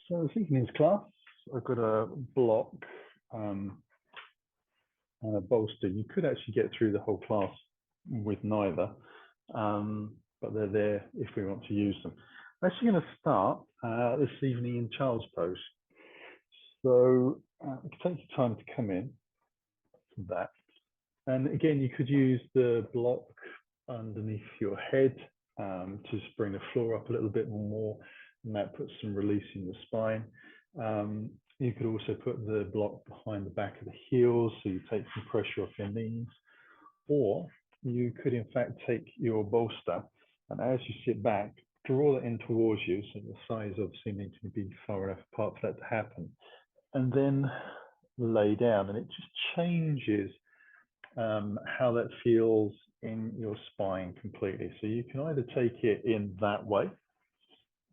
So this evening's class, I've got a block and a bolster. You could actually get through the whole class with neither, but they're there if we want to use them. I'm actually going to start this evening in child's pose. So take your time to come in to that. And again, you could use the block underneath your head to just bring the floor up a little bit more, and that puts some release in the spine. You could also put the block behind the back of the heels, so you take some pressure off your knees. Or you could, in fact, take your bolster, and as you sit back, draw that in towards you, so the thighs obviously need to be far enough apart for that to happen. And then lay down, and it just changes how that feels in your spine completely. So you can either take it in that way,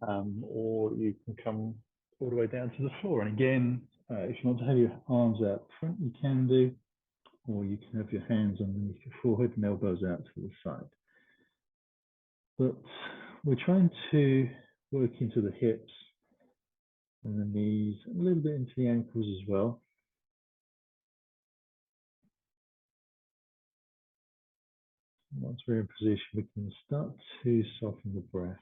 or you can come all the way down to the floor. And again, if you want to have your arms out front, you can do, or you can have your hands underneath your forehead and elbows out to the side. But we're trying to work into the hips and the knees, a little bit into the ankles as well. Once we're in position, we can start to soften the breath.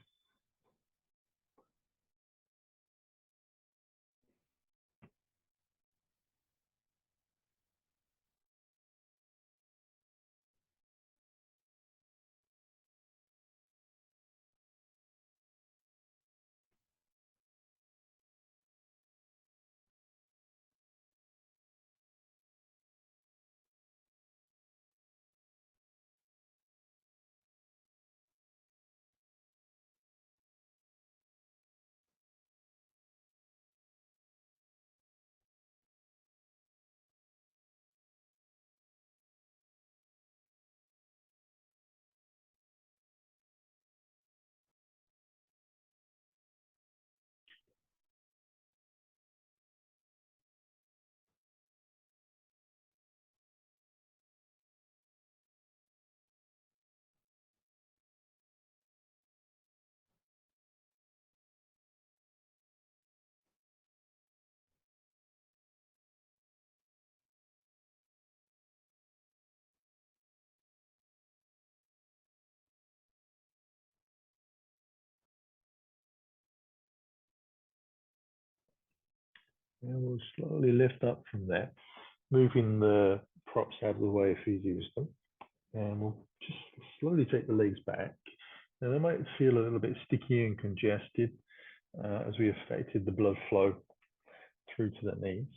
And we'll slowly lift up from there, moving the props out of the way if you use them. And we'll just slowly take the legs back. Now they might feel a little bit sticky and congested as we affected the blood flow through to the knees.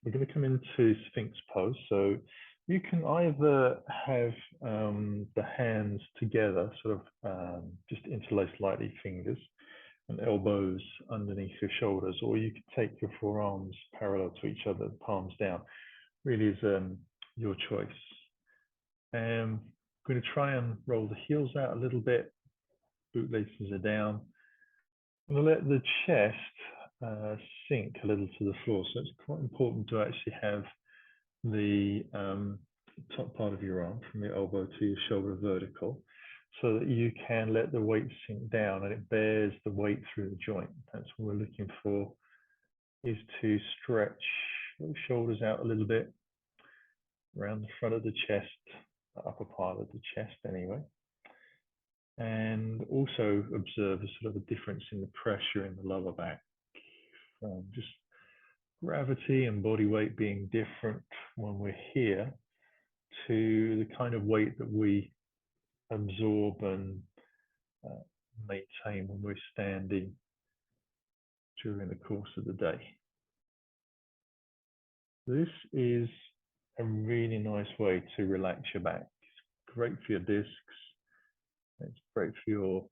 We're going to come into Sphinx pose. So you can either have the hands together, sort of just interlace lightly fingers, and elbows underneath your shoulders, or you could take your forearms parallel to each other, palms down. Really is your choice. I'm going to try and roll the heels out a little bit. Bootlaces are down. I'm going to let the chest sink a little to the floor. So it's quite important to actually have the top part of your arm from your elbow to your shoulder vertical, so that you can let the weight sink down and it bears the weight through the joint. That's what we're looking for, is to stretch the shoulders out a little bit around the front of the chest, the upper part of the chest anyway. And also observe a sort of a difference in the pressure in the lower back. Just gravity and body weight being different when we're here to the kind of weight that we absorb and maintain when we're standing during the course of the day. This is a really nice way to relax your back. It's great for your discs. It's great for your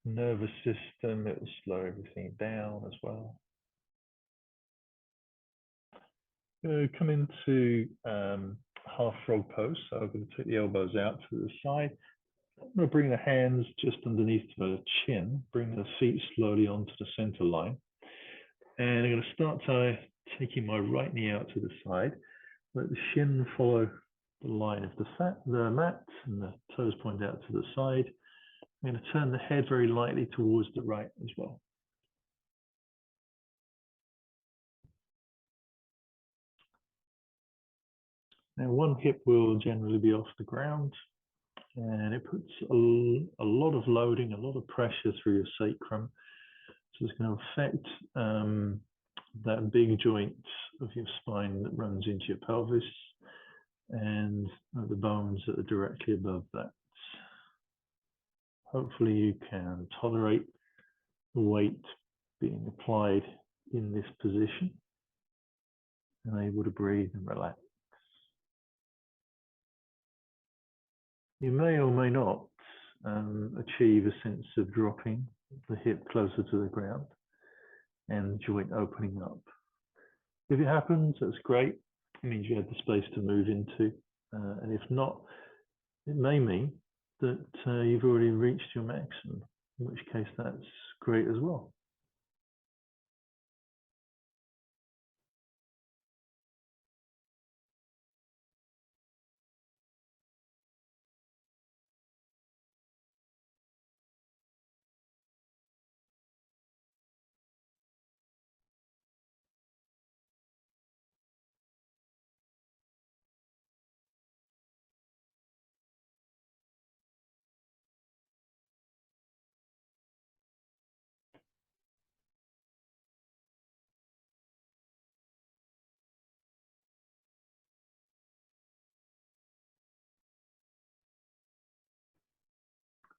nervous system. It will slow everything down as well. Come into half frog pose. So I'm going to take the elbows out to the side. I'm going to bring the hands just underneath the chin, bring the feet slowly onto the center line. And I'm going to start by taking my right knee out to the side. Let the shin follow the line of the mat, and the toes point out to the side. I'm going to turn the head very lightly towards the right as well. Now, one hip will generally be off the ground, and it puts a lot of loading, a lot of pressure through your sacrum. So it's going to affect that big joint of your spine that runs into your pelvis and the bones that are directly above that. Hopefully you can tolerate the weight being applied in this position and able to breathe and relax. You may or may not achieve a sense of dropping the hip closer to the ground and the joint opening up. If it happens, that's great. It means you have the space to move into. And if not, it may mean that you've already reached your maximum, in which case that's great as well.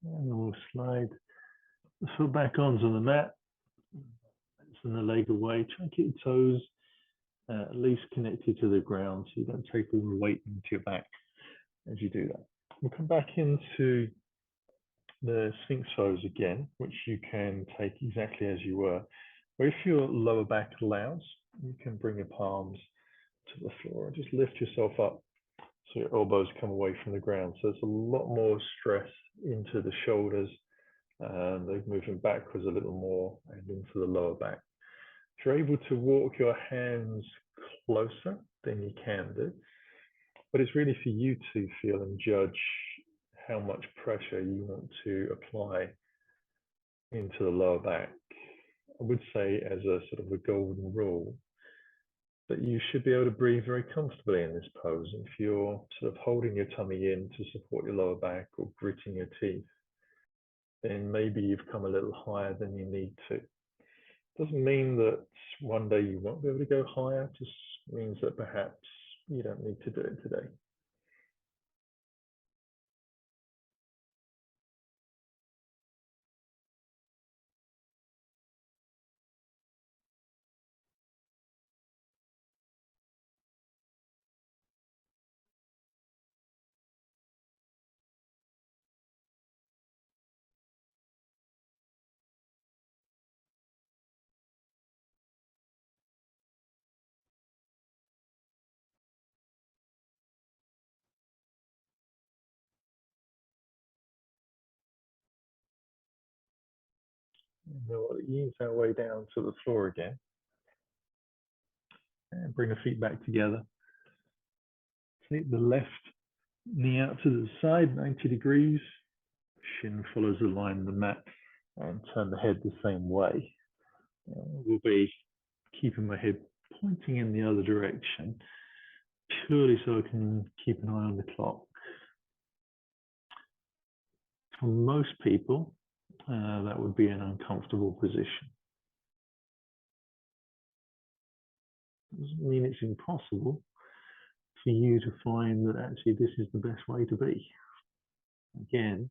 And we'll slide the foot back onto the mat. Send the leg away. Try and keep your toes at least connected to the ground so you don't take all the weight into your back as you do that. We'll come back into the Sphinx pose again, which you can take exactly as you were. Or if your lower back allows, you can bring your palms to the floor and just lift yourself up so your elbows come away from the ground. So there's a lot more stress into the shoulders. They're moving backwards a little more and into the lower back. If you're able to walk your hands closer, then you can do. But it's really for you to feel and judge how much pressure you want to apply into the lower back. I would say, as a sort of a golden rule, that you should be able to breathe very comfortably in this pose. If you're sort of holding your tummy in to support your lower back or gritting your teeth, then maybe you've come a little higher than you need to. Doesn't mean that one day you won't be able to go higher, just means that perhaps you don't need to do it today. And we'll ease our way down to the floor again. And bring the feet back together. Take the left knee out to the side, 90 degrees. Shin follows the line of the mat, and turn the head the same way. We'll be keeping my head pointing in the other direction, purely so I can keep an eye on the clock. For most people, that would be an uncomfortable position. Doesn't mean it's impossible for you to find that actually this is the best way to be. Again,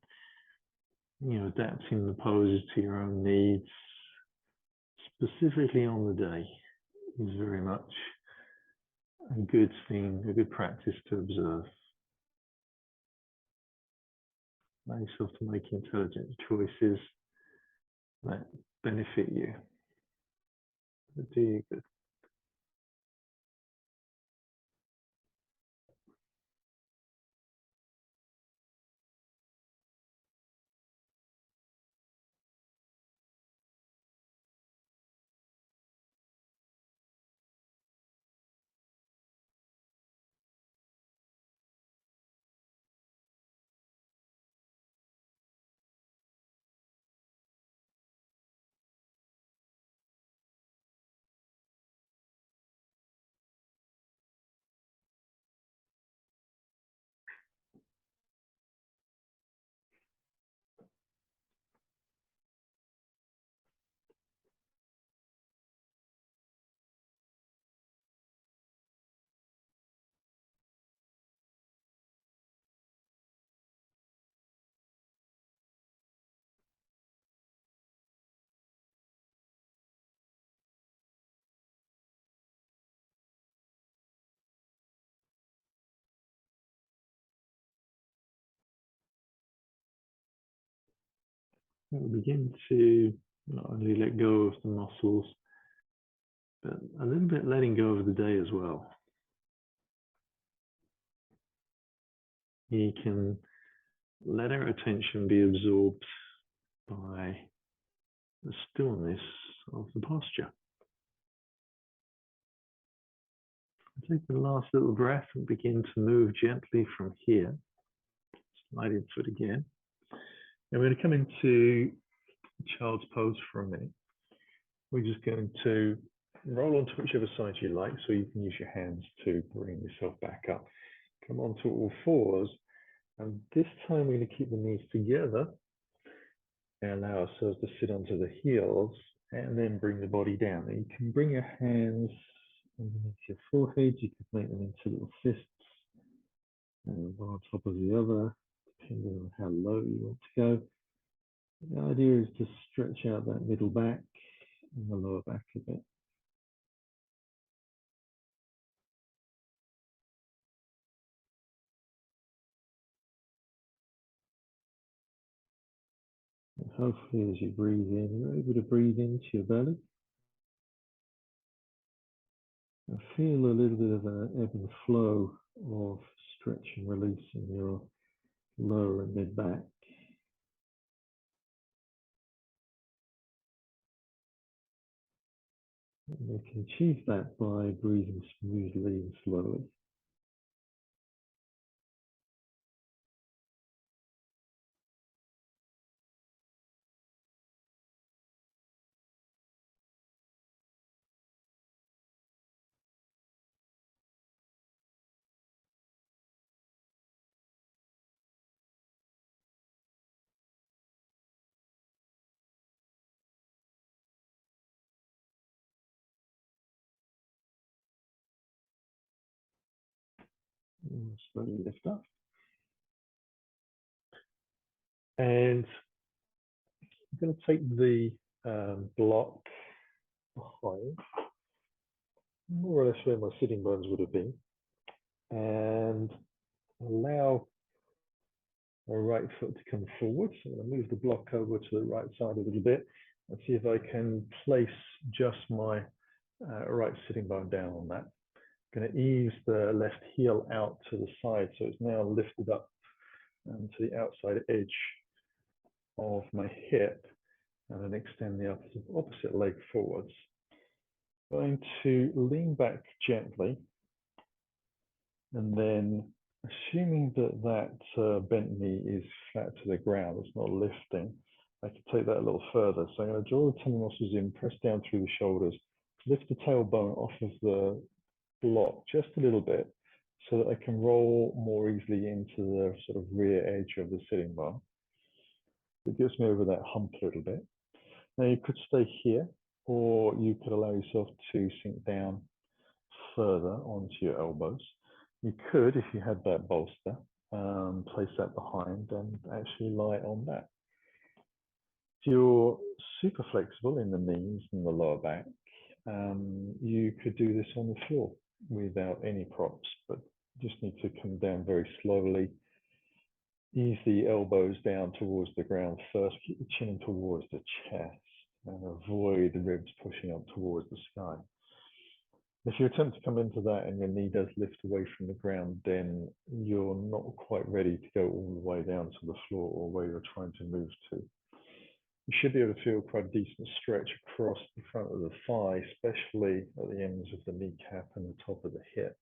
adapting the poses to your own needs, specifically on the day, is very much a good thing, a good practice to observe. Allow yourself to make intelligent choices that benefit you, that do you good. we'll begin to not only let go of the muscles, but a little bit letting go of the day as well. You can let our attention be absorbed by the stillness of the posture. Take the last little breath and begin to move gently from here. Slide into it again. And we're going to come into child's pose for a minute. We're just going to roll onto whichever side you like, so you can use your hands to bring yourself back up. Come onto all fours, and this time we're going to keep the knees together and allow ourselves to sit onto the heels and then bring the body down. And you can bring your hands underneath your forehead, you could make them into little fists, and one on top of the other, depending on how low you want to go. The idea is to stretch out that middle back and the lower back a bit. And hopefully as you breathe in, you're able to breathe into your belly. And feel a little bit of an ebb and flow of stretch and release in your lower and mid back. And we can achieve that by breathing smoothly and slowly. And slowly lift up. And I'm going to take the block behind, more or less where my sitting bones would have been, and allow my right foot to come forward. So I'm going to move the block over to the right side a little bit and see if I can place just my right sitting bone down on that. I'm going to ease the left heel out to the side, so it's now lifted up to the outside edge of my hip, and then extend the opposite leg forwards. I'm going to lean back gently, and then assuming that that bent knee is flat to the ground, it's not lifting, I can take that a little further. So I'm going to draw the tummy muscles in, press down through the shoulders, lift the tailbone off of the block just a little bit so that I can roll more easily into the sort of rear edge of the sitting bone. It gets me over that hump a little bit. Now you could stay here, or you could allow yourself to sink down further onto your elbows. You could, if you had that bolster, place that behind and actually lie on that. If you're super flexible in the knees and the lower back, you could do this on the floor without any props, but just need to come down very slowly. Ease the elbows down towards the ground first, keep the chin towards the chest, and avoid the ribs pushing up towards the sky. If you attempt to come into that and your knee does lift away from the ground, then you're not quite ready to go all the way down to the floor or where you're trying to move to. You should be able to feel quite a decent stretch across the front of the thigh, especially at the ends of the kneecap and the top of the hip.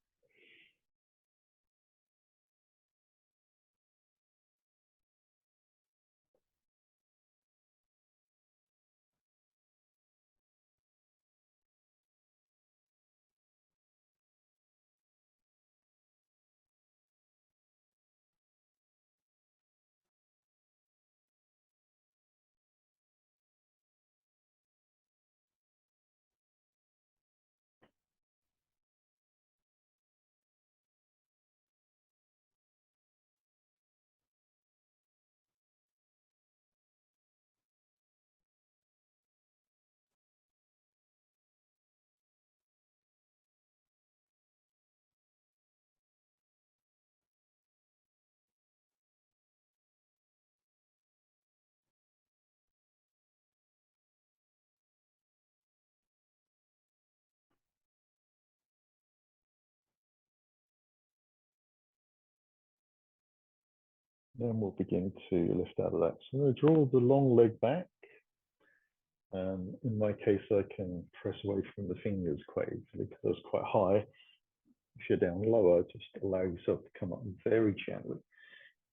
Then we'll begin to lift out of that. So I'm going to draw the long leg back. In my case, I can press away from the fingers quite easily because it's quite high. If you're down lower, just allow yourself to come up very gently.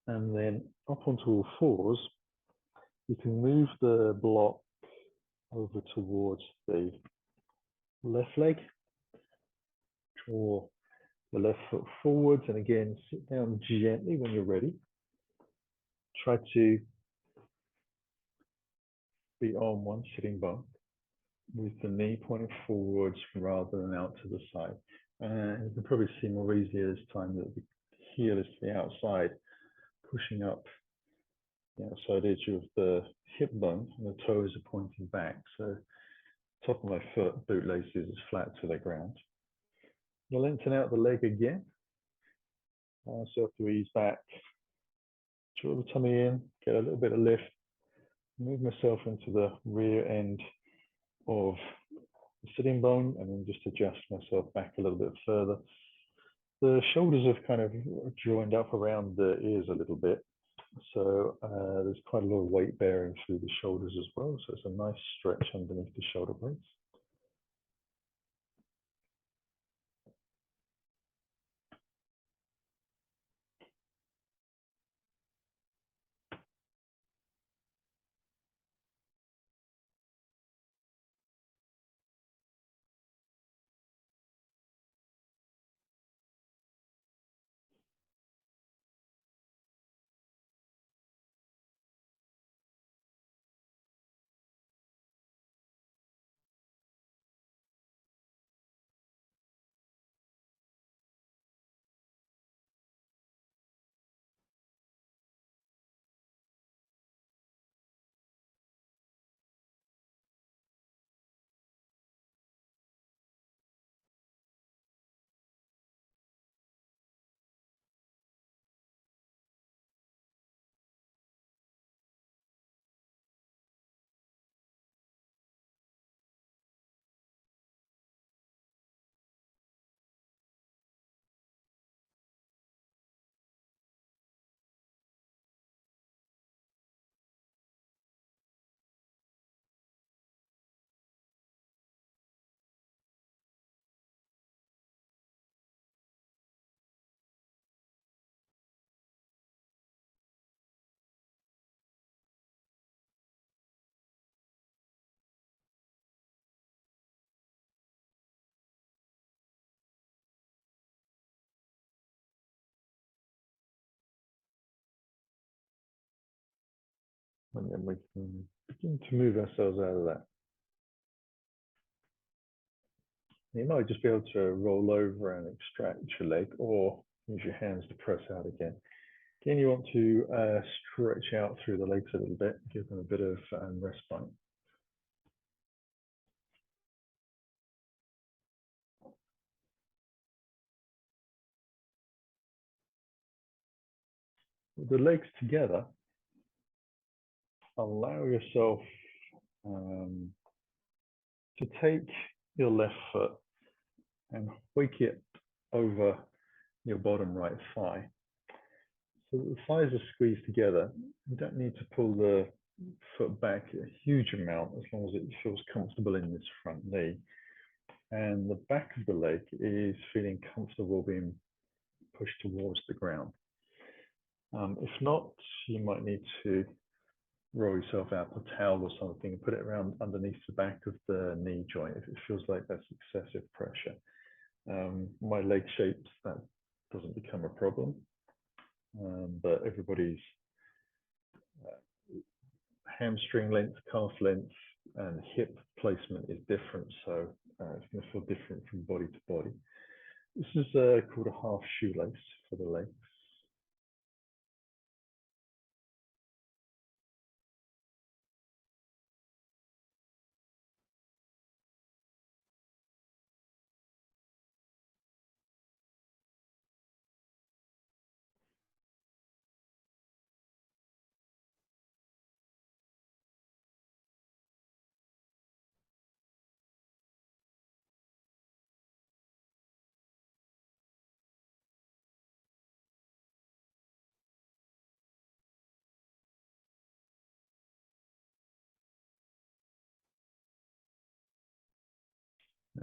And then up onto all fours, you can move the block over towards the left leg. Draw the left foot forwards, and again, sit down gently when you're ready. Try to be on one sitting bone with the knee pointing forwards rather than out to the side. And you can probably see more easily this time that the heel is to the outside, pushing up the outside edge of the hip bone, and the toes are pointing back. So top of my foot, boot laces is flat to the ground. You'll lengthen out the leg again. So I have to ease back, draw the tummy in, get a little bit of lift, move myself into the rear end of the sitting bone, and then just adjust myself back a little bit further. The shoulders have kind of joined up around the ears a little bit. So there's quite a lot of weight bearing through the shoulders as well. So it's a nice stretch underneath the shoulder blades. And then we can begin to move ourselves out of that. You might just be able to roll over and extract your leg, or use your hands to press out again. Again, you want to stretch out through the legs a little bit, give them a bit of respite. With the legs together, allow yourself to take your left foot and wake it over your bottom right thigh. So the thighs are squeezed together. You don't need to pull the foot back a huge amount as long as it feels comfortable in this front knee. And the back of the leg is feeling comfortable being pushed towards the ground. If not, you might need to roll yourself out with a towel or something and put it around underneath the back of the knee joint if it feels like that's excessive pressure. My leg shapes, that doesn't become a problem, but everybody's hamstring length, calf length, and hip placement is different, so it's going to feel different from body to body. This is called a half shoelace for the legs.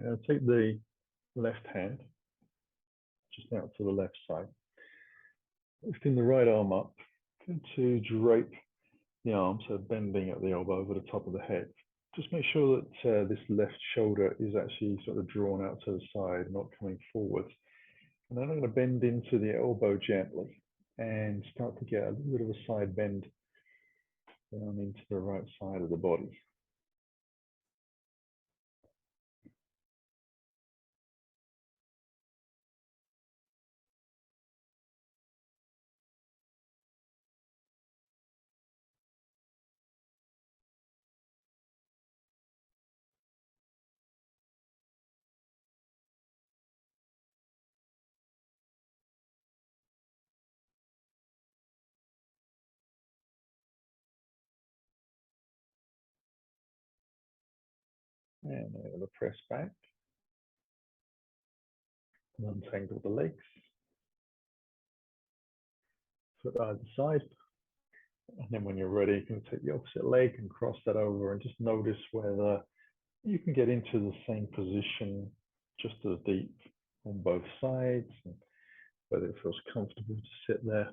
Now take the left hand just out to the left side, lifting the right arm up to drape the arm, so bending at the elbow over the top of the head. Just make sure that this left shoulder is actually sort of drawn out to the side, not coming forward. And then I'm going to bend into the elbow gently and start to get a little bit of a side bend down into the right side of the body. And I'm going to press back and untangle the legs, foot either side. And then when you're ready, you can take the opposite leg and cross that over and just notice whether you can get into the same position just as deep on both sides, and whether it feels comfortable to sit there.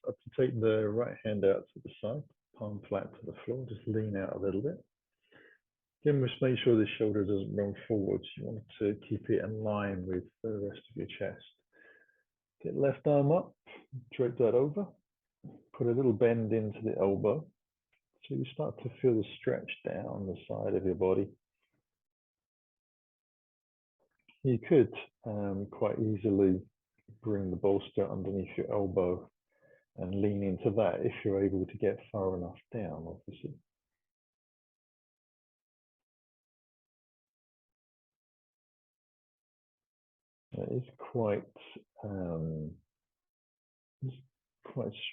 Start to take the right hand out to the side, palm flat to the floor, just lean out a little bit. Again, just make sure the shoulder doesn't run forwards. You want to keep it in line with the rest of your chest. Get left arm up, drape that over, put a little bend into the elbow. So you start to feel the stretch down the side of your body. You could quite easily bring the bolster underneath your elbow and lean into that if you're able to get far enough down, obviously. It's quite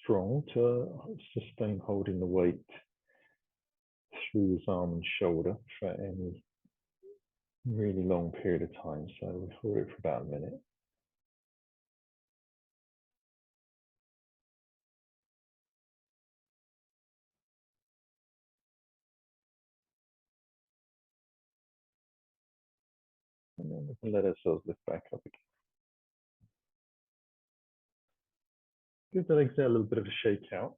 strong to sustain holding the weight through his arm and shoulder for any really long period of time. So we hold it for about a minute. And then we can let ourselves lift back up again. Give the legs a little bit of a shake out.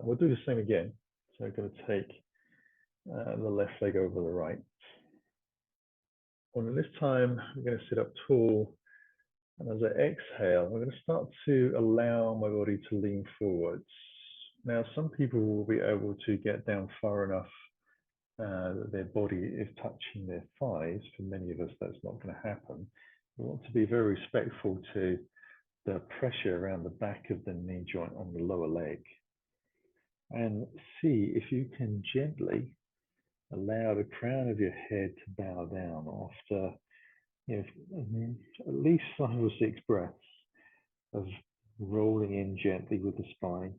We'll do the same again. So we're going to take the left leg over the right. And this time, we're going to sit up tall. And as I exhale, I'm going to start to allow my body to lean forwards. Now, some people will be able to get down far enough that their body is touching their thighs. For many of us, that's not going to happen. We want to be very respectful to the pressure around the back of the knee joint on the lower leg. And see if you can gently allow the crown of your head to bow down after at least 5 or 6 breaths of rolling in gently with the spine.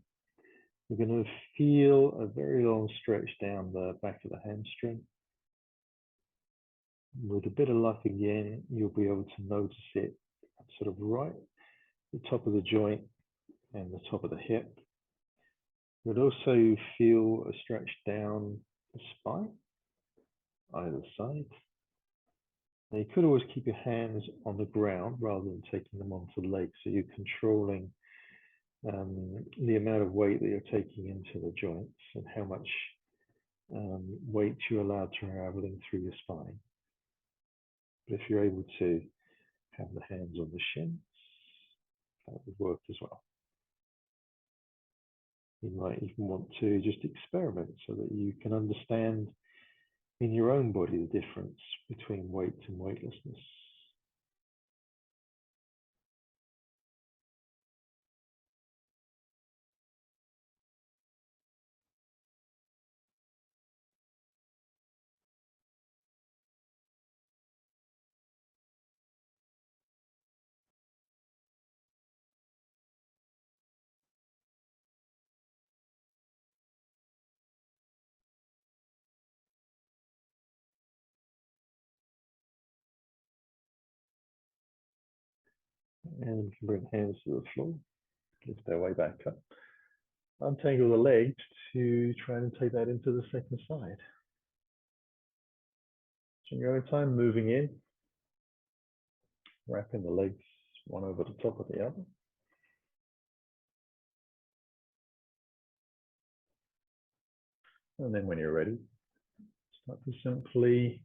You're going to feel a very long stretch down the back of the hamstring. With a bit of luck again, you'll be able to notice it sort of right at the top of the joint and the top of the hip. You'll also feel a stretch down the spine, either side. Now you could always keep your hands on the ground rather than taking them onto the legs, so you're controlling the amount of weight that you're taking into the joints and how much weight you're allowed traveling through your spine. But if you're able to have the hands on the shins, that would work as well. You might even want to just experiment so that you can understand in your own body the difference between weight and weightlessness. And you can bring the hands to the floor, lift their way back up. Untangle the legs to try and take that into the second side. So in your own time, moving in, wrapping the legs one over the top of the other. And then when you're ready, start to simply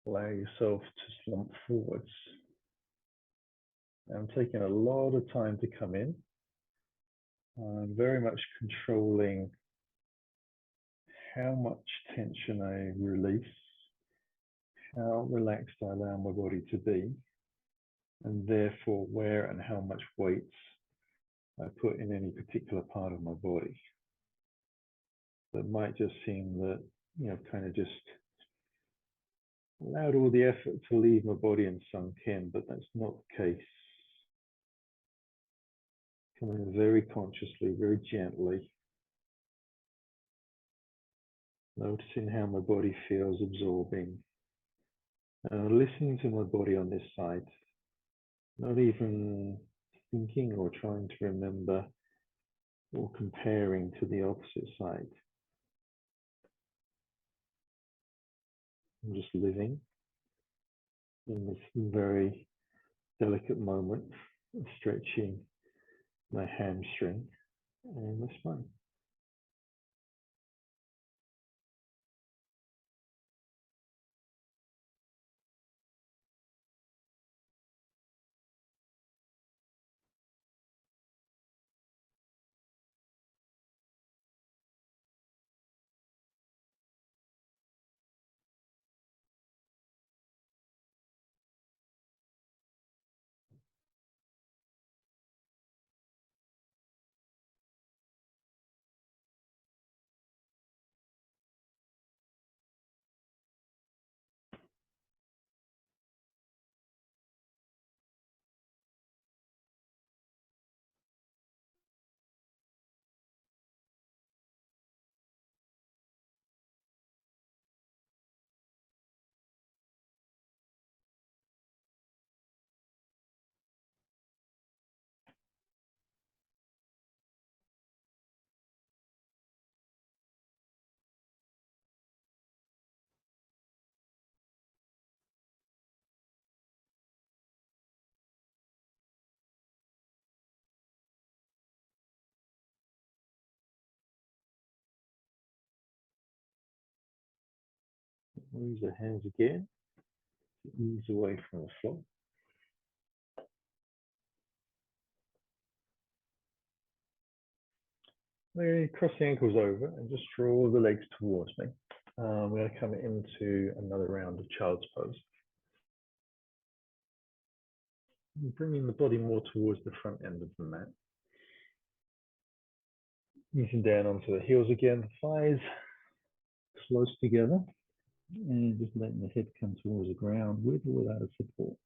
allow yourself to slump forwards. I'm taking a lot of time to come in. I'm very much controlling how much tension I release, how relaxed I allow my body to be, and therefore where and how much weight I put in any particular part of my body. It might just seem that, kind of just allowed all the effort to leave my body and sunk in, but that's not the case. Coming very consciously, very gently, noticing how my body feels absorbing, and listening to my body on this side, not even thinking or trying to remember or comparing to the opposite side. I'm just living in this very delicate moment of stretching my hamstring and my spine. Use the hands again, ease away from the floor. Then cross the ankles over and just draw the legs towards me. We're going to come into another round of child's pose. Bringing the body more towards the front end of the mat. Easing down onto the heels again, the thighs close together, and just letting the head come towards the ground with or without a support.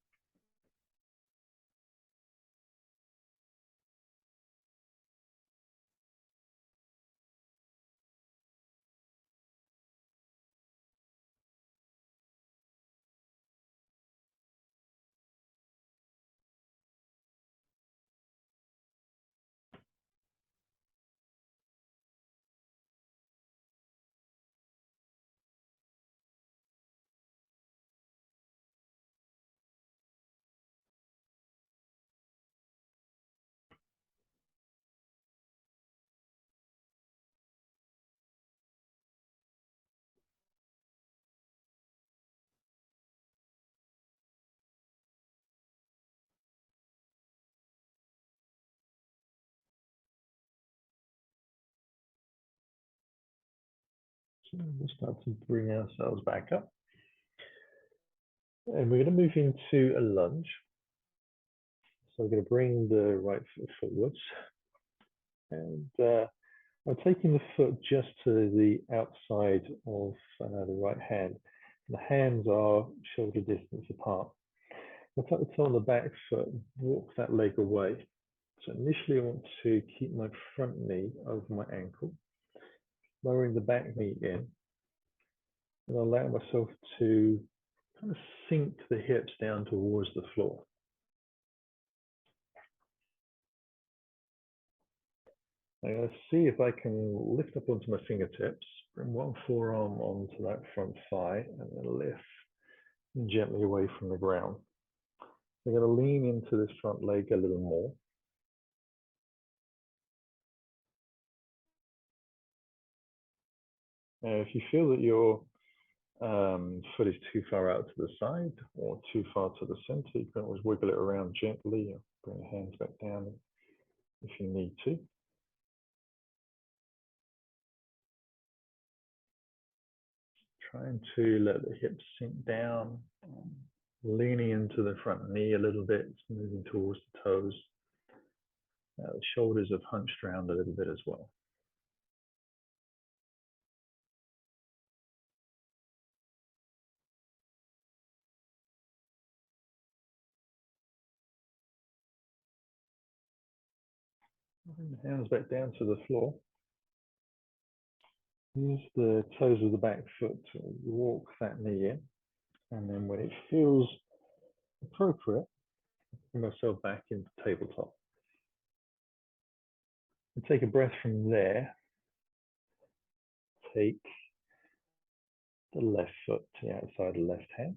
So we'll start to bring ourselves back up. And we're going to move into a lunge. So we're going to bring the right foot forwards. And I'm taking the foot just to the outside of the right hand. The hands are shoulder distance apart. I'll tuck the toe on the back foot, walk that leg away. So initially I want to keep my front knee over my ankle, lowering the back knee in, and allow myself to kind of sink the hips down towards the floor. I'm going to see if I can lift up onto my fingertips, bring one forearm onto that front thigh, and then lift gently away from the ground. I'm going to lean into this front leg a little more. Now, if you feel that your foot is too far out to the side or too far to the center, you can always wiggle it around gently or bring your hands back down if you need to. Trying to let the hips sink down, leaning into the front knee a little bit, moving towards the toes. The shoulders have hunched around a little bit as well. Bring the hands back down to the floor. Use the toes of the back foot to walk that knee in. And then when it feels appropriate, bring myself back into tabletop. And take a breath from there. Take the left foot to the outside of the left hand.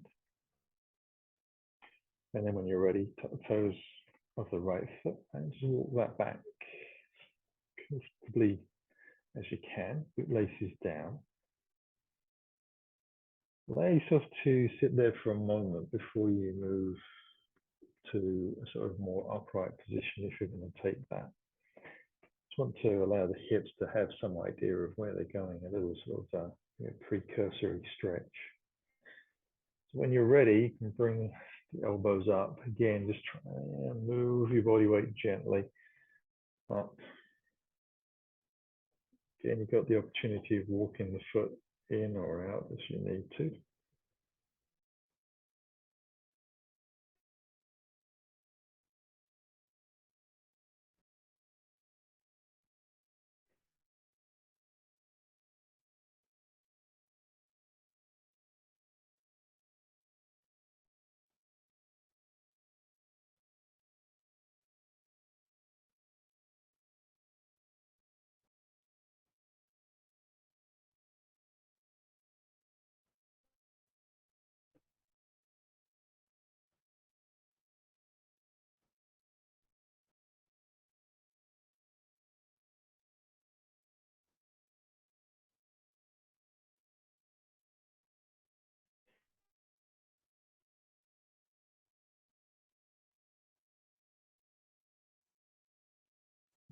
And then when you're ready, tuck the toes of the right foot and just walk that back comfortably as you can, bootlaces down. Allow yourself to sit there for a moment before you move to a sort of more upright position if you're going to take that. Just want to allow the hips to have some idea of where they're going, a little sort of precursory stretch. So when you're ready, you can bring the elbows up. Again, just try and move your body weight gently up. Again, you've got the opportunity of walking the foot in or out as you need to.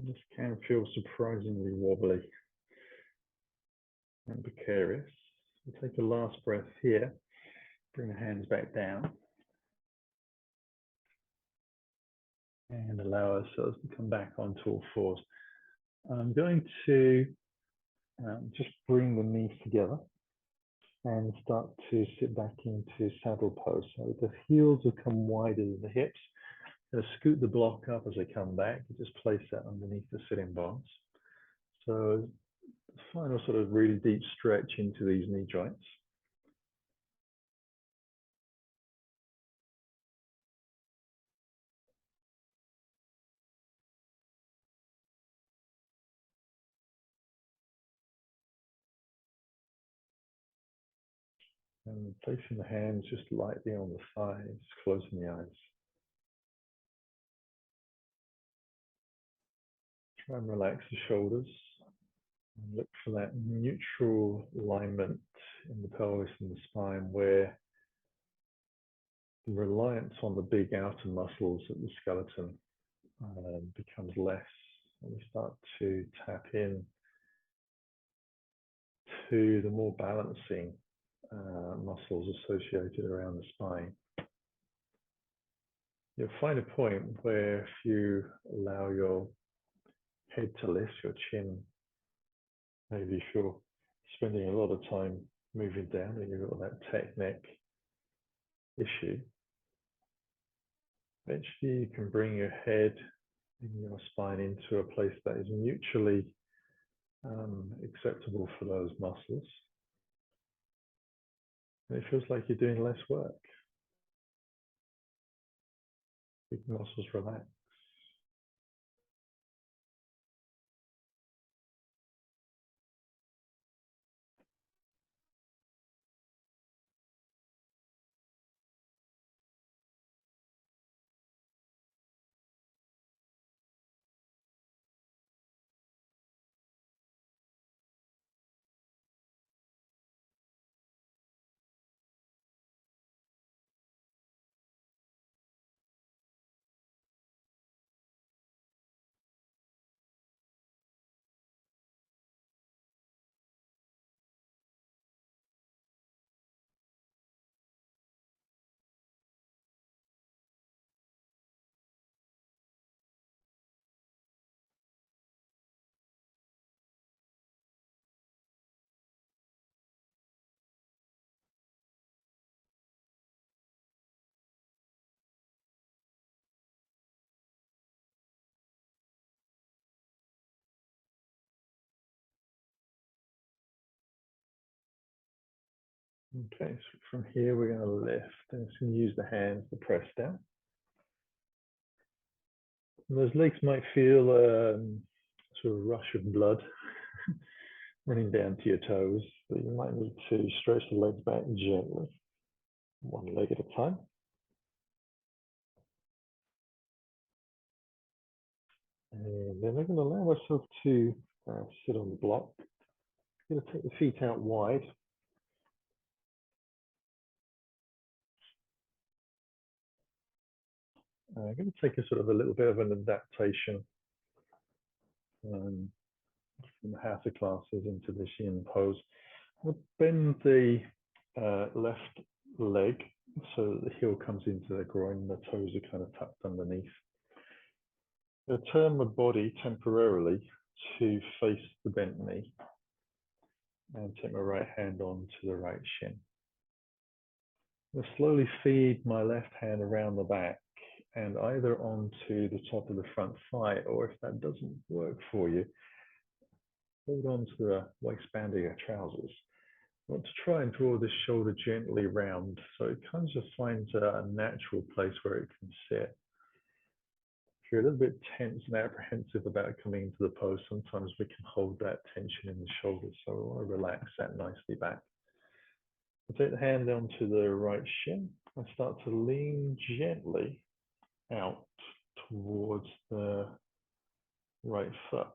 This can feel surprisingly wobbly and precarious. We'll take a last breath here. Bring the hands back down. And allow ourselves to come back onto all fours. I'm going to just bring the knees together and start to sit back into saddle pose. So the heels will come wider than the hips. I'm going to scoot the block up as I come back. Just place that underneath the sitting bones. So final sort of really deep stretch into these knee joints. And placing the hands just lightly on the thighs, closing the eyes. Try and relax the shoulders. And look for that neutral alignment in the pelvis and the spine where the reliance on the big outer muscles of the skeleton becomes less. And we start to tap in to the more balancing muscles associated around the spine. You'll find a point where if you allow your head to lift, your chin, maybe if you're spending a lot of time moving down and you've got that tech neck issue, eventually you can bring your head and your spine into a place that is mutually acceptable for those muscles. And it feels like you're doing less work. Big muscles relax. Okay, so from here we're going to lift and it's going to use the hands to press down. And those legs might feel sort of rush of blood running down to your toes, but you might need to stretch the legs back gently, one leg at a time. And then I'm going to allow myself to sit on the block. I'm going to take the feet out wide. I'm going to take a sort of a little bit of an adaptation from the hatha classes into this yin pose. I'll bend the left leg so that the heel comes into the groin, the toes are kind of tucked underneath. I'll turn my body temporarily to face the bent knee and take my right hand onto the right shin. I'll slowly feed my left hand around the back and either onto the top of the front thigh, or if that doesn't work for you, hold on to the waistband of your trousers. I want to try and draw this shoulder gently round so it kind of just finds a natural place where it can sit. If you're a little bit tense and apprehensive about coming into the pose, sometimes we can hold that tension in the shoulders, so we want to relax that nicely back. I'll take the hand down to the right shin and start to lean gently out towards the right foot.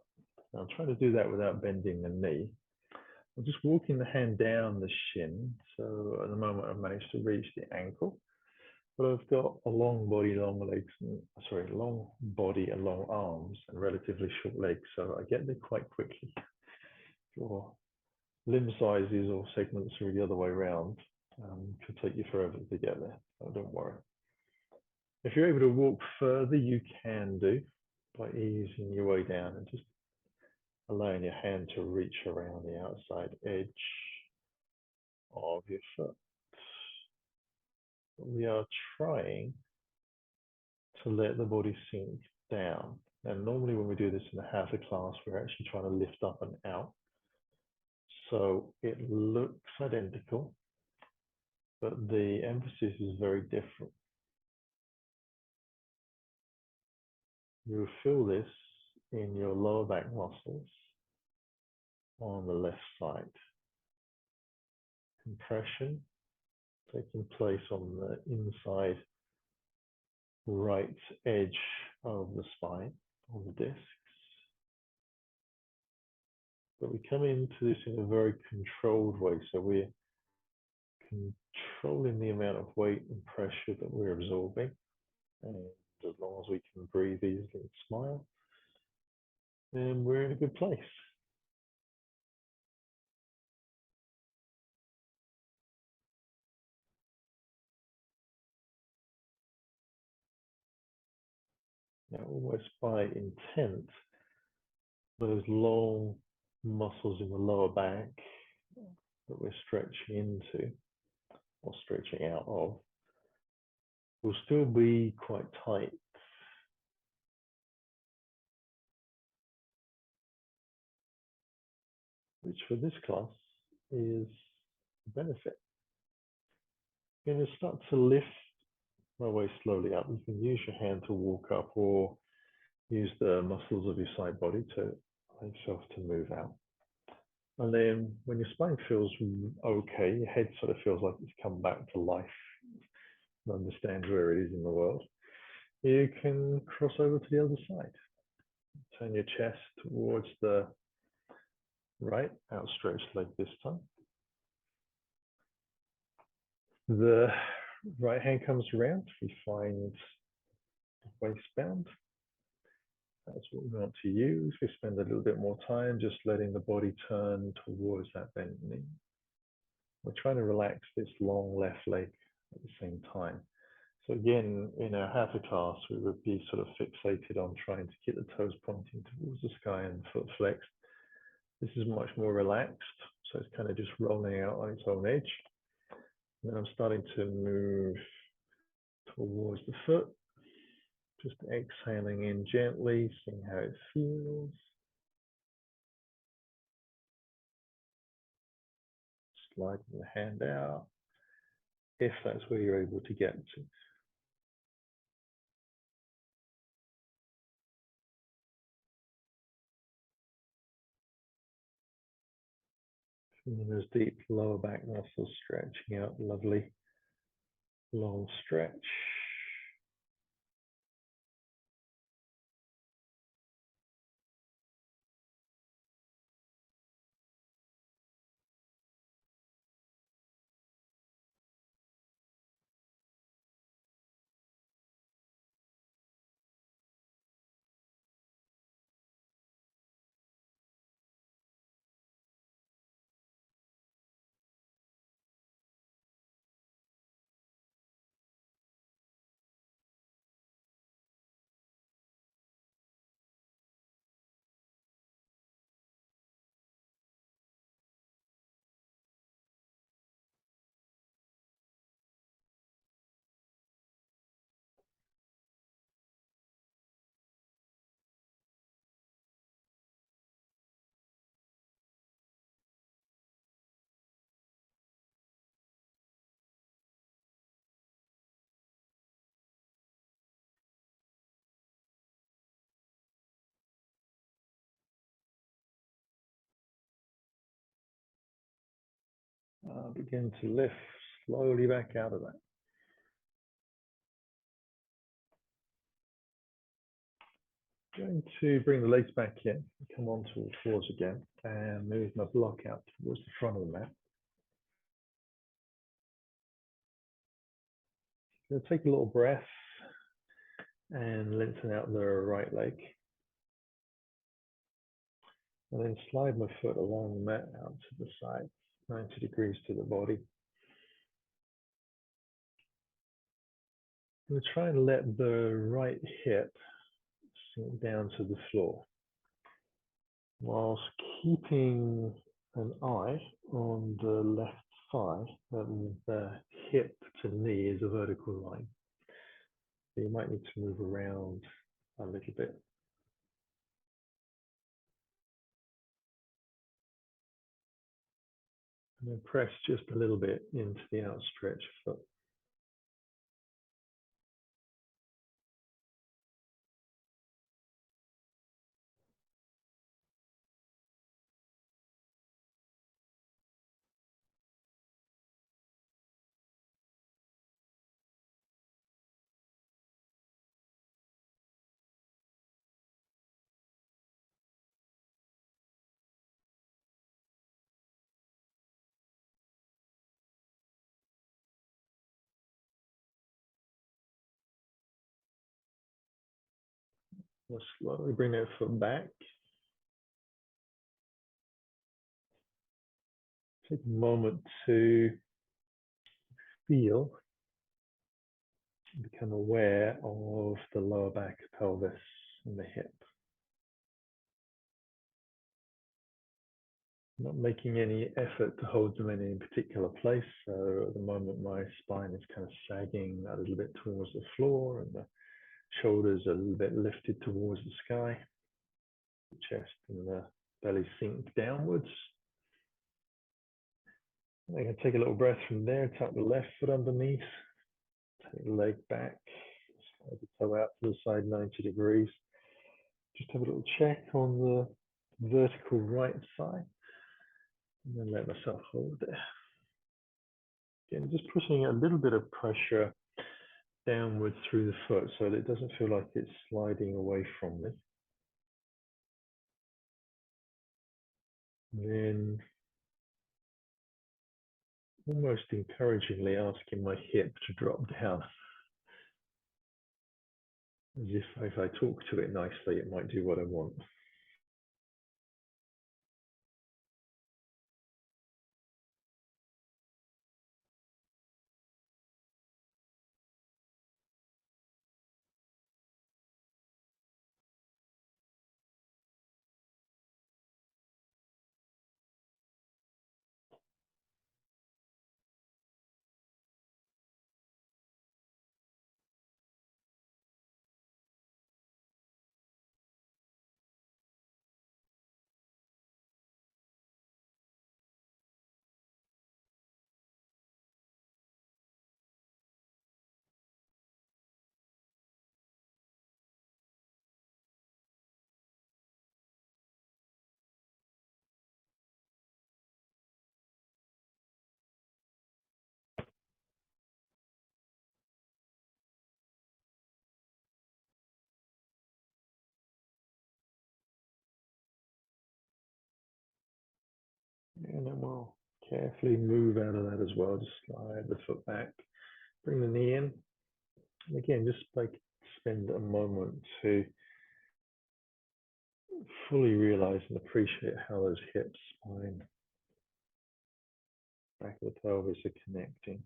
Now, I'm trying to do that without bending the knee. I'm just walking the hand down the shin. So at the moment I've managed to reach the ankle, but I've got a long body, long legs, long body and long arms and relatively short legs. So I get there quite quickly. Your limb sizes or segments are the other way around. Could take you forever to get there, so don't worry. If you're able to walk further, you can do by easing your way down and just allowing your hand to reach around the outside edge of your foot. We are trying to let the body sink down. And normally when we do this in a hatha class, we're actually trying to lift up and out. So it looks identical, but the emphasis is very different. You'll feel this in your lower back muscles on the left side. Compression taking place on the inside right edge of the spine, on the discs. But we come into this in a very controlled way. So we're controlling the amount of weight and pressure that we're absorbing. And as long as we can breathe easily and smile, then we're in a good place. Now, almost by intent, those long muscles in the lower back that we're stretching into or stretching out of will still be quite tight, which for this class is a benefit. You're going to start to lift my way slowly up. You can use your hand to walk up or use the muscles of your side body to allow yourself to move out. And then when your spine feels okay, your head sort of feels like it's come back to life and understands where it is in the world, you can cross over to the other side. Turn your chest towards the right, outstretched leg this time. The right hand comes around, we find the waistband. That's what we want to use. We spend a little bit more time just letting the body turn towards that bent knee. We're trying to relax this long left leg at the same time. So again, in our hatha class, we would be sort of fixated on trying to keep the toes pointing towards the sky and the foot flexed. This is much more relaxed, so it's kind of just rolling out on its own edge. And then I'm starting to move towards the foot, just exhaling in gently, seeing how it feels. Sliding the hand out, if that's where you're able to get to. Feeling those deep lower back muscles stretching out, lovely long stretch. Begin to lift slowly back out of that. Going to bring the legs back in, come onto all fours again, and move my block out towards the front of the mat. Going to take a little breath and lengthen out the right leg. And then slide my foot along the mat out to the side, 90 degrees to the body. I'm going to try and let the right hip sink down to the floor, whilst keeping an eye on the left thigh, and the hip to knee is a vertical line. So you might need to move around a little bit. And then press just a little bit into the outstretched foot. We'll slowly bring that foot back. Take a moment to feel become aware of the lower back, pelvis, and the hip. Not making any effort to hold them in any particular place. So at the moment, my spine is kind of sagging a little bit towards the floor, and the shoulders are a little bit lifted towards the sky. The chest and the belly sink downwards. I can take a little breath from there, tuck the left foot underneath, take the leg back, slide the toe out to the side 90 degrees. Just have a little check on the vertical right side, and then let myself hold it. Again, just pushing a little bit of pressure downwards through the foot so that it doesn't feel like it's sliding away from me. And then almost encouragingly asking my hip to drop down. As if I talk to it nicely, it might do what I want. And then we'll carefully move out of that as well. Just slide the foot back, bring the knee in. And again, just like spend a moment to fully realize and appreciate how those hips, spine, back of the pelvis are connecting.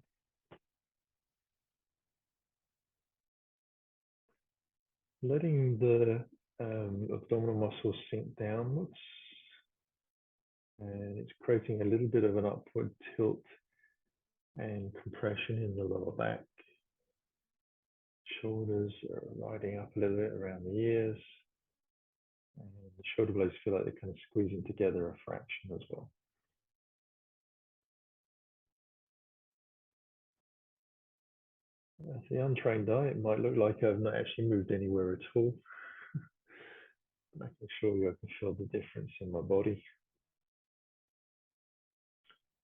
Letting the abdominal muscles sink downwards, and it's creating a little bit of an upward tilt and compression in the lower back. Shoulders are riding up a little bit around the ears, and the shoulder blades feel like they're kind of squeezing together a fraction as well. As the untrained eye, it might look like I've not actually moved anywhere at all. I can assure you I can feel the difference in my body.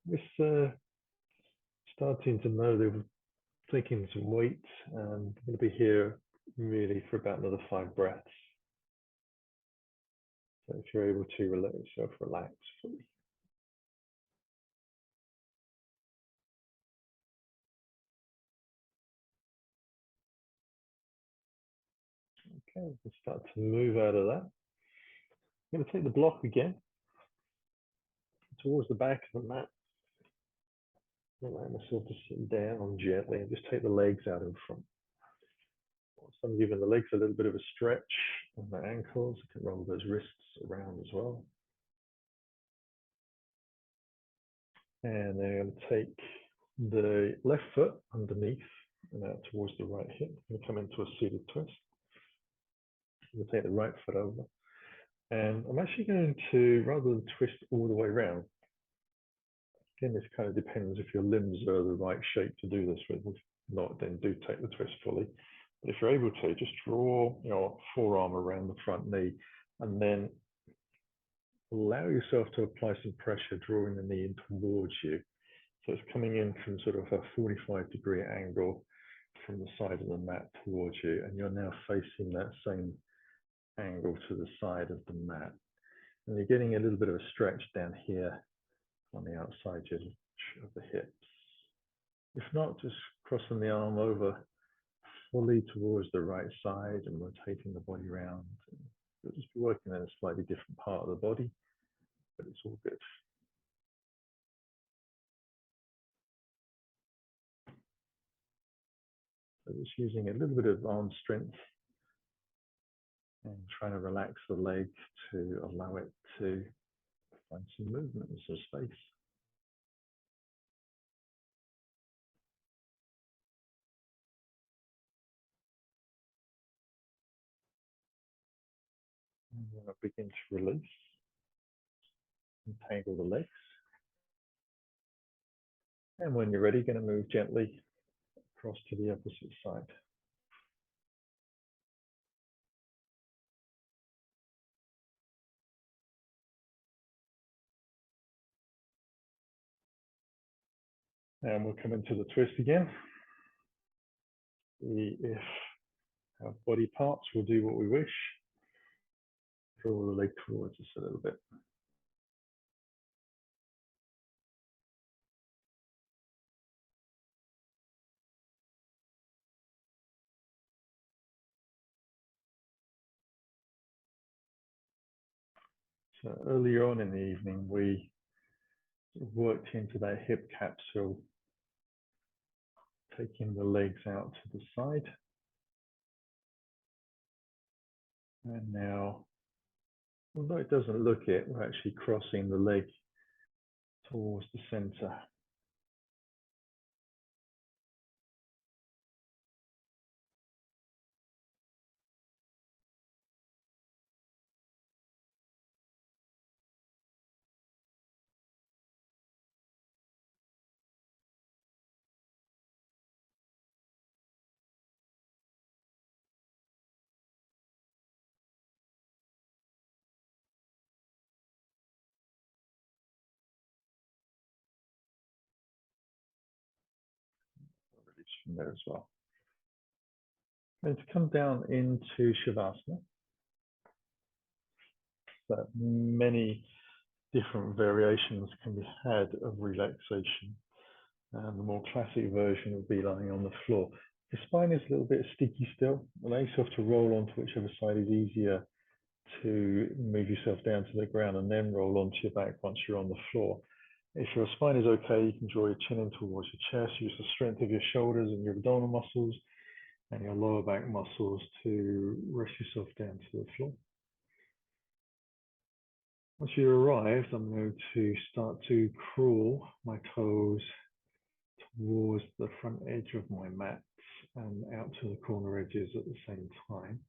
Just starting to know they're taking some weight, and I'm going to be here really for about another 5 breaths. So if you're able to let yourself relax fully. Okay, we can start to move out of that. I'm going to take the block again towards the back of the mat. Allow myself to sit down gently and just take the legs out in front. So I'm giving the legs a little bit of a stretch on the ankles. I can roll those wrists around as well. And then I'm going to take the left foot underneath and out towards the right hip. I'm going to come into a seated twist. I'm going to take the right foot over. And I'm actually going to, rather than twist all the way around, again, this kind of depends if your limbs are the right shape to do this with. If not, then do take the twist fully. But if you're able to, just draw your forearm around the front knee and then allow yourself to apply some pressure, drawing the knee in towards you. So it's coming in from sort of a 45-degree angle from the side of the mat towards you, and you're now facing that same angle to the side of the mat. And you're getting a little bit of a stretch down here on the outside of the hips. If not, just crossing the arm over fully towards the right side and rotating the body around. You'll just be working in a slightly different part of the body, but it's all good. So just using a little bit of arm strength and trying to relax the leg to allow it to find some movement and some space. And then I begin to release and tangle the legs. And when you're ready, going to move gently across to the opposite side. And we'll come into the twist again. See if our body parts will do what we wish. Draw the leg towards us a little bit. So earlier on in the evening, we worked into that hip capsule, taking the legs out to the side. And now, although it doesn't look it, we're actually crossing the leg towards the center. Release from there as well. And to come down into Shavasana, that many different variations can be had of relaxation. And the more classic version would be lying on the floor. The spine is a little bit sticky still. Allow yourself to roll onto whichever side is easier to move yourself down to the ground and then roll onto your back once you're on the floor. If your spine is okay, you can draw your chin in towards your chest, use the strength of your shoulders and your abdominal muscles and your lower back muscles to rest yourself down to the floor. Once you've arrived, I'm going to start to crawl my toes towards the front edge of my mat and out to the corner edges at the same time.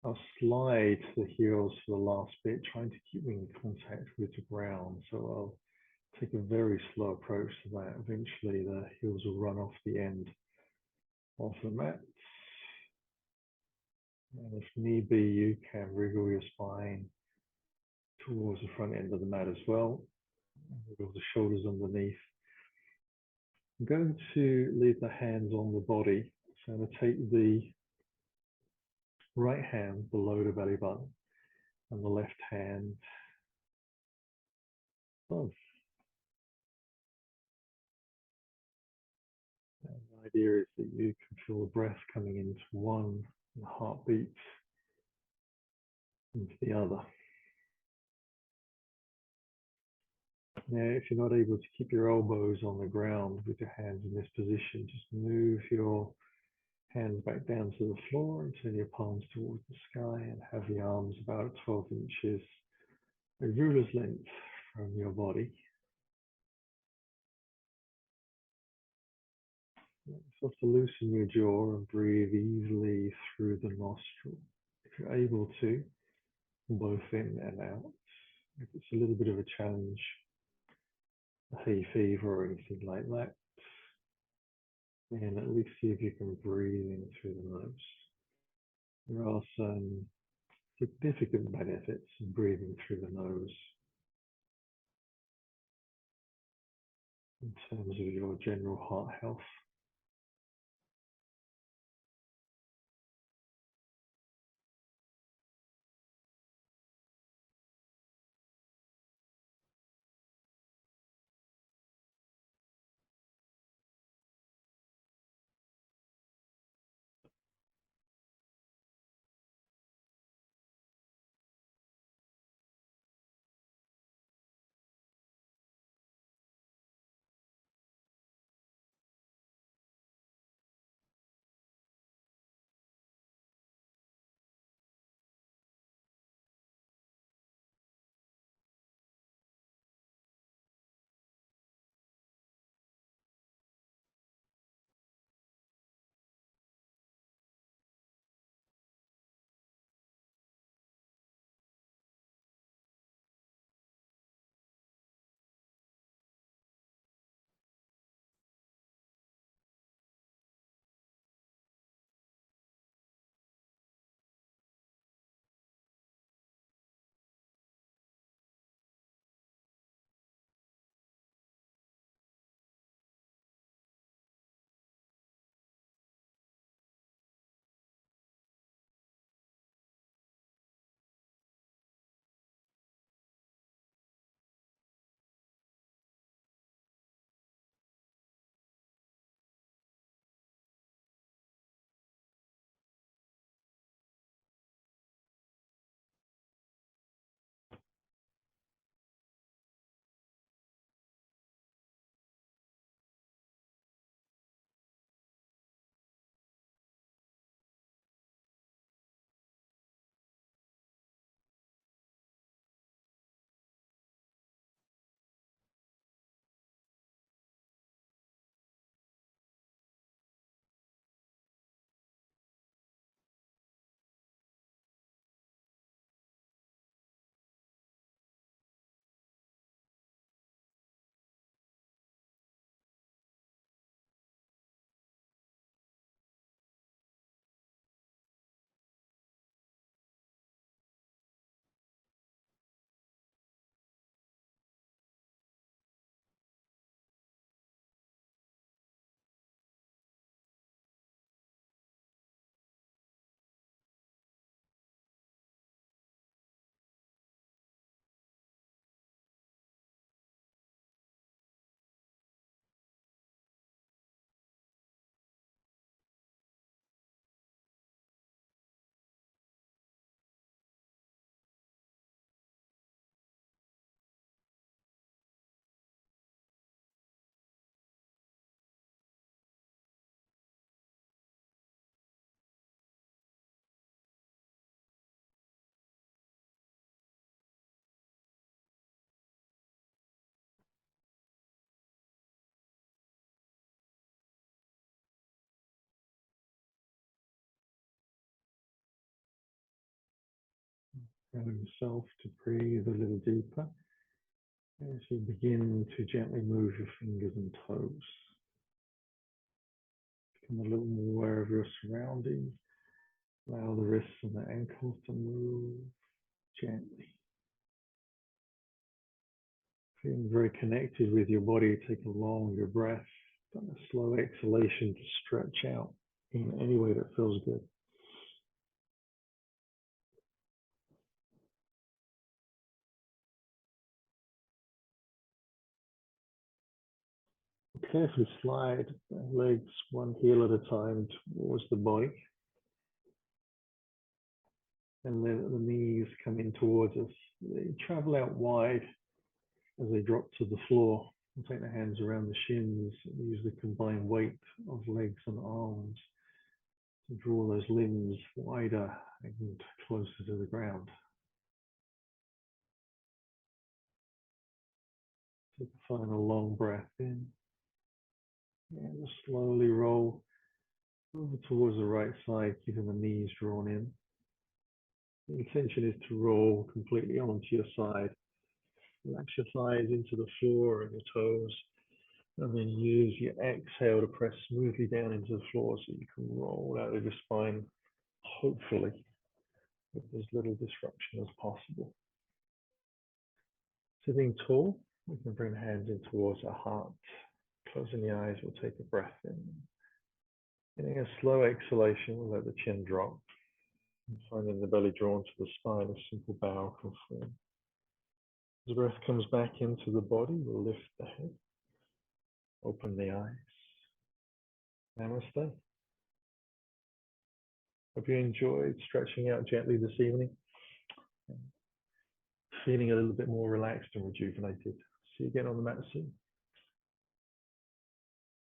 I'll slide the heels for the last bit, trying to keep in contact with the ground. So I'll take a very slow approach to that. Eventually the heels will run off the end of the mat. And if need be, you can wriggle your spine towards the front end of the mat as well. Wiggle the shoulders underneath. I'm going to leave the hands on the body. So I'm going to take the right hand below the belly button and the left hand above. And the idea is that you can feel the breath coming into one and the heartbeat into the other. Now, if you're not able to keep your elbows on the ground with your hands in this position, just move your hands back down to the floor and turn your palms towards the sky and have the arms about 12 inches, a ruler's length from your body. Start to loosen your jaw and breathe easily through the nostril. If you're able to, both in and out. If it's a little bit of a challenge, a hay fever or anything like that, and at least see if you can breathe in through the nose. There are some significant benefits in breathing through the nose in terms of your general heart health. Allow yourself to breathe a little deeper as you begin to gently move your fingers and toes. Become a little more aware of your surroundings. Allow the wrists and the ankles to move gently. Feeling very connected with your body, take a longer breath, and a slow exhalation to stretch out in any way that feels good. Carefully slide the legs one heel at a time towards the body, and let the knees come in towards us. They travel out wide as they drop to the floor. And take the hands around the shins and use the combined weight of legs and arms to draw those limbs wider and closer to the ground. Take a final long breath in and just slowly roll over towards the right side, keeping the knees drawn in. The intention is to roll completely onto your side. Relax your thighs into the floor and your toes, and then use your exhale to press smoothly down into the floor so you can roll out of your spine, hopefully with as little disruption as possible. Sitting tall, we can bring the hands in towards our heart. Closing the eyes, we'll take a breath in. Getting a slow exhalation, we'll let the chin drop. And finding the belly drawn to the spine, a simple bow can form. As the breath comes back into the body, we'll lift the head, open the eyes. Namaste. Hope you enjoyed stretching out gently this evening. Feeling a little bit more relaxed and rejuvenated. See you again on the mat soon.